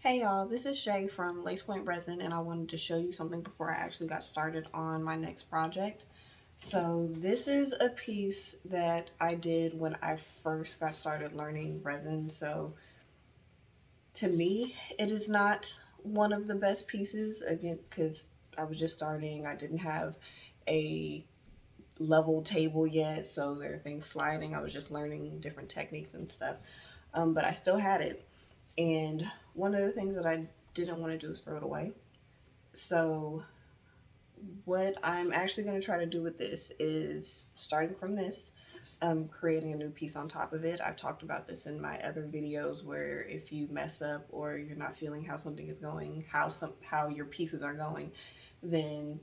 Hey y'all, this is Shay from Lace Point Resin, and I wanted to show you something before I actually got started on my next project. So this is a piece that I did when I first got started learning resin. So to me, it is not one of the best pieces, again, because I was just starting. I didn't have a level table yet, so there are things sliding. I was just learning different techniques and stuff. But I still had it. And one of the things that I didn't want to do is throw it away. So what I'm actually going to try to do with this is starting from this, creating a new piece on top of it. I've talked about this in my other videos where if you mess up or you're not feeling how something is going, how your pieces are going, then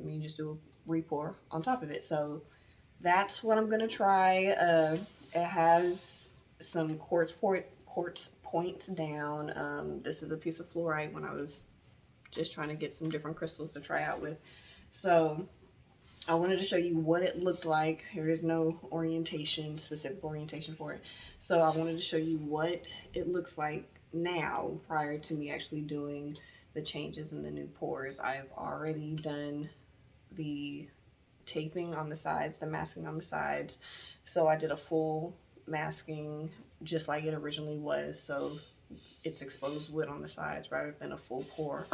you just do a repour on top of it. So that's what I'm going to try. It has some quartz points down. This is a piece of fluorite when I was just trying to get some different crystals to try out with. So I wanted to show you what it looked like. There is no specific orientation for it. So I wanted to show you what it looks like now prior to me actually doing the changes in the new pours. I've already done the taping on the sides, the masking on the sides. So I did a full masking just like it originally was. So it's exposed wood on the sides rather than a full pour.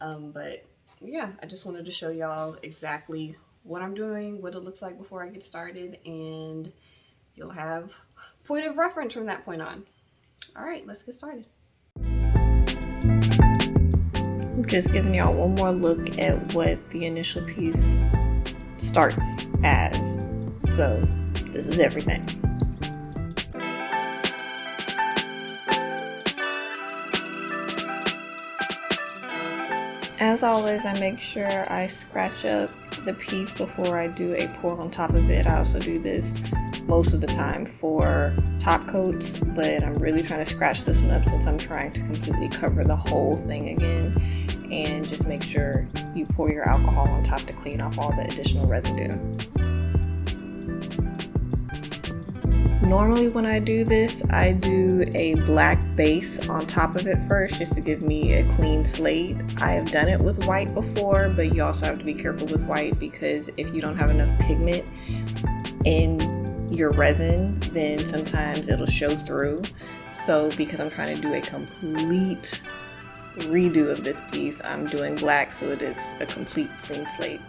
But yeah, I just wanted to show y'all exactly what I'm doing, what it looks like before I get started, and you'll have point of reference from that point on. All right, let's get started. I'm just giving y'all one more look at what the initial piece starts as. So this is everything. As always, I make sure I scratch up the piece before I do a pour on top of it. I also do this most of the time for top coats, but I'm really trying to scratch this one up since I'm trying to completely cover the whole thing again, and just make sure you pour your alcohol on top to clean off all the additional residue. Normally when I do this, I do a black base on top of it first just to give me a clean slate. I have done it with white before, but you also have to be careful with white because if you don't have enough pigment in your resin, then sometimes it'll show through. So because I'm trying to do a complete redo of this piece, I'm doing black so it is a complete clean slate.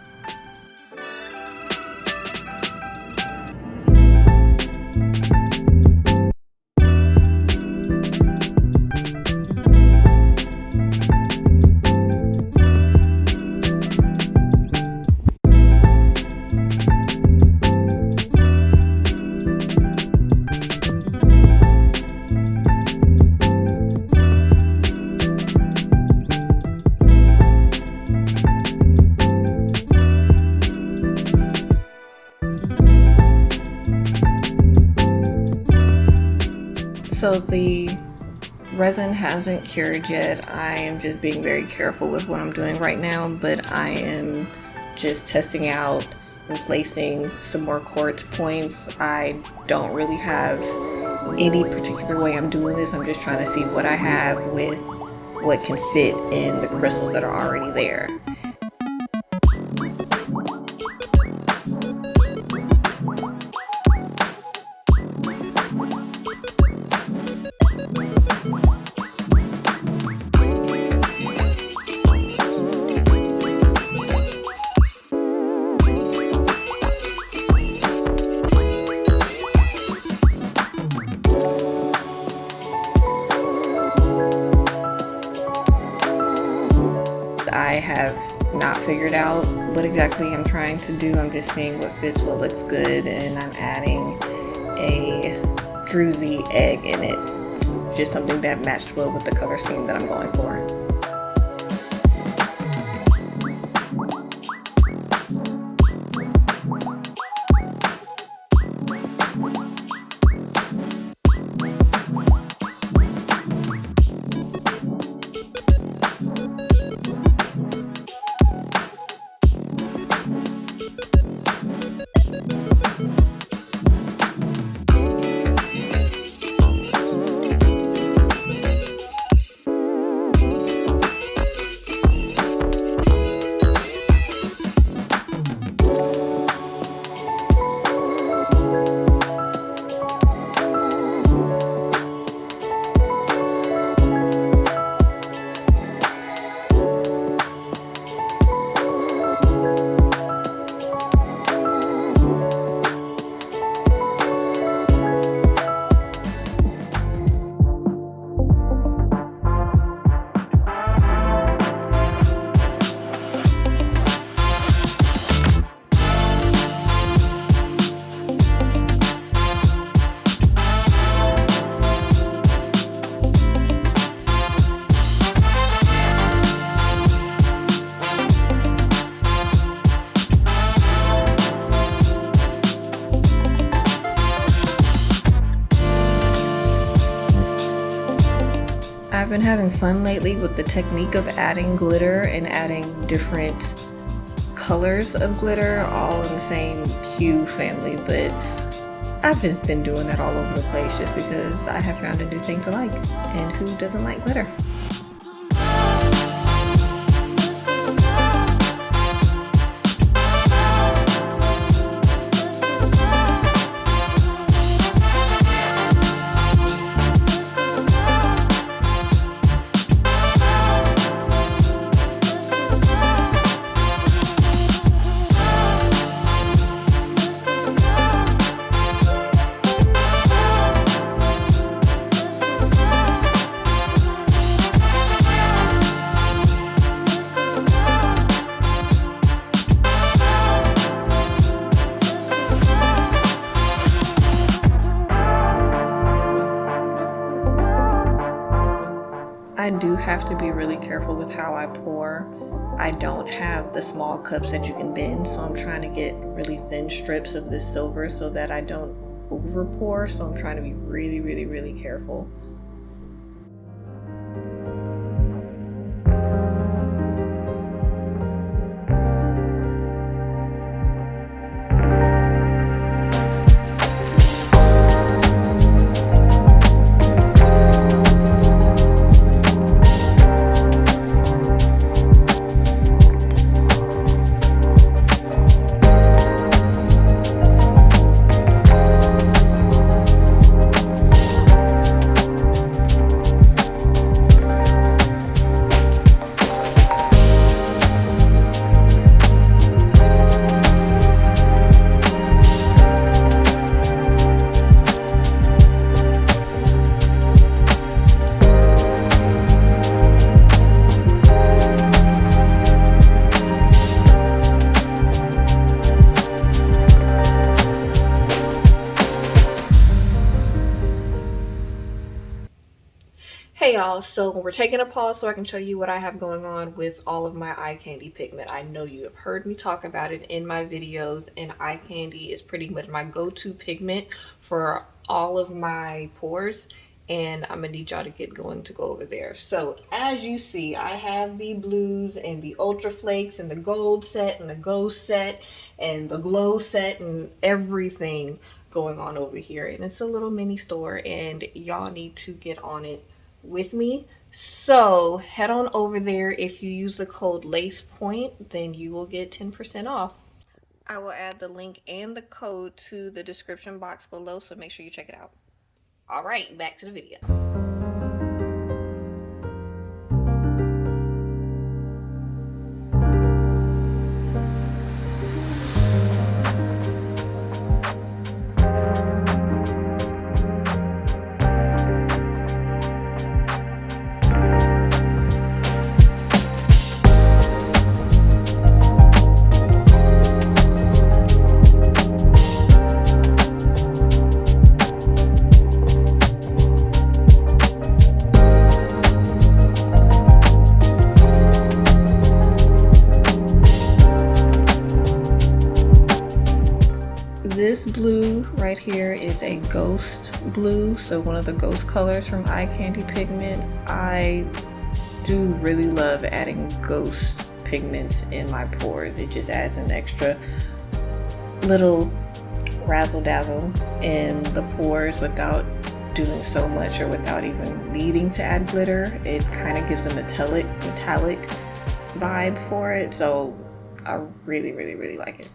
So the resin hasn't cured yet. I am just being very careful with what I'm doing right now, but I am just testing out and placing some more quartz points. I don't really have any particular way I'm doing this. I'm just trying to see what I have with what can fit in the crystals that are already there. I have not figured out what exactly I'm trying to do. I'm just seeing what fits, what looks good, and I'm adding a Druzy egg in it. Just something that matched well with the color scheme that I'm going for. I've been having fun lately with the technique of adding glitter and adding different colors of glitter all in the same hue family, but I've just been doing that all over the place just because I have found a new thing to like, and who doesn't like glitter? I do have to be really careful with how I pour. I don't have the small cups that you can bend, so I'm trying to get really thin strips of this silver so that I don't over pour, so I'm trying to be really careful. Hey y'all, so we're taking a pause so I can show you what I have going on with all of my eye candy pigment. I know you have heard me talk about it in my videos, and eye candy is pretty much my go-to pigment for all of my pores, and I'm gonna need y'all to get going to go over there. So as you see, I have the blues and the ultra flakes and the gold set and the ghost set and the glow set and everything going on over here, and it's a little mini store, and y'all need to get on it with me. So head on over there. If you use the code LACEPOINT, then you will get 10% off. I will add the link and the code to the description box below, so make sure you check it out. All right, back to the video. This blue right here is a ghost blue, so one of the ghost colors from Eye Candy Pigment. I do really love adding ghost pigments in my pores. It just adds an extra little razzle dazzle in the pores without doing so much or without even needing to add glitter. It kind of gives a metallic vibe for it, so I really like it.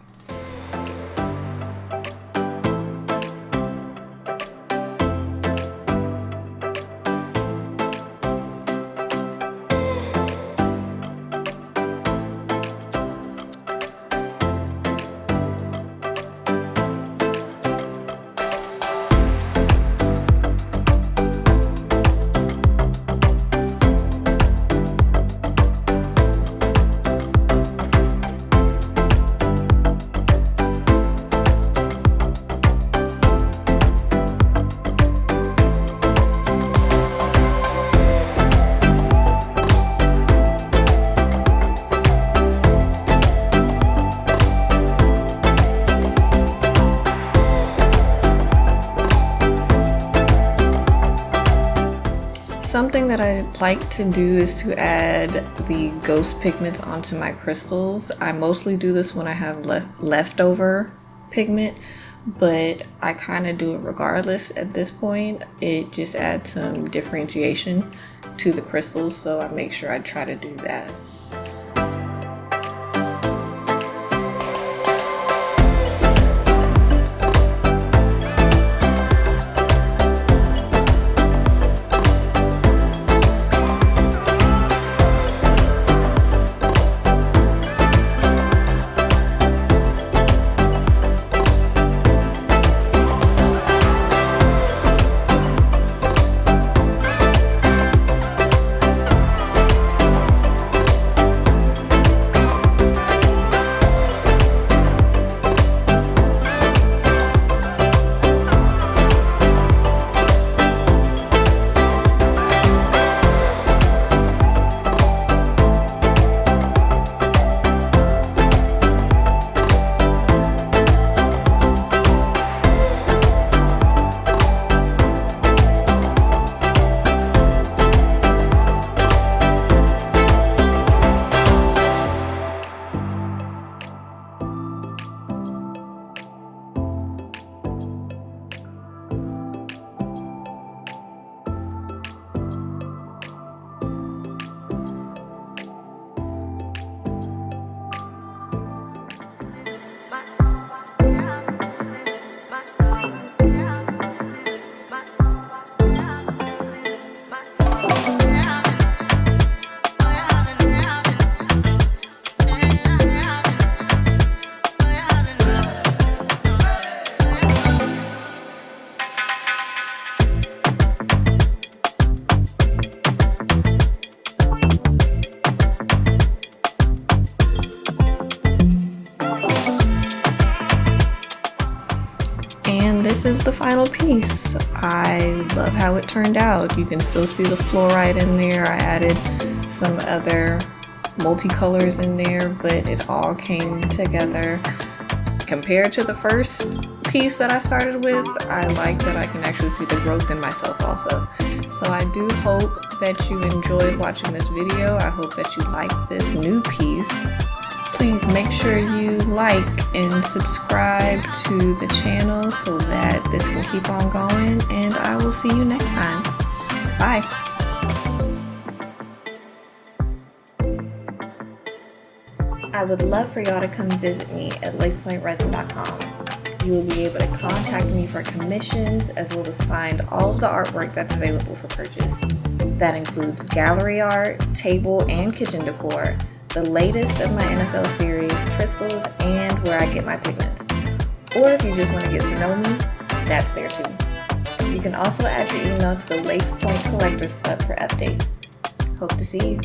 something that I like to do is to add the ghost pigments onto my crystals. I mostly do this when I have leftover pigment, but I kind of do it regardless at this point. It just adds some differentiation to the crystals, so I make sure I try to do that. This is the final piece. I love how it turned out. You can still see the fluorite in there. I added some other multicolors in there, but it all came together. Compared to the first piece that I started with, I like that I can actually see the growth in myself also. So I do hope that you enjoyed watching this video. I hope that you like this new piece. Please make sure you like and subscribe to the channel so that this can keep on going, and I will see you next time. Bye. I would love for y'all to come visit me at lacepointresin.com. You will be able to contact me for commissions as well as find all of the artwork that's available for purchase. That includes gallery art, table and kitchen decor, the latest of my NFL series, crystals, and where I get my pigments. Or if you just want to get to know me, that's there too. You can also add your email to the Lace Point Collectors Club for updates. Hope to see you.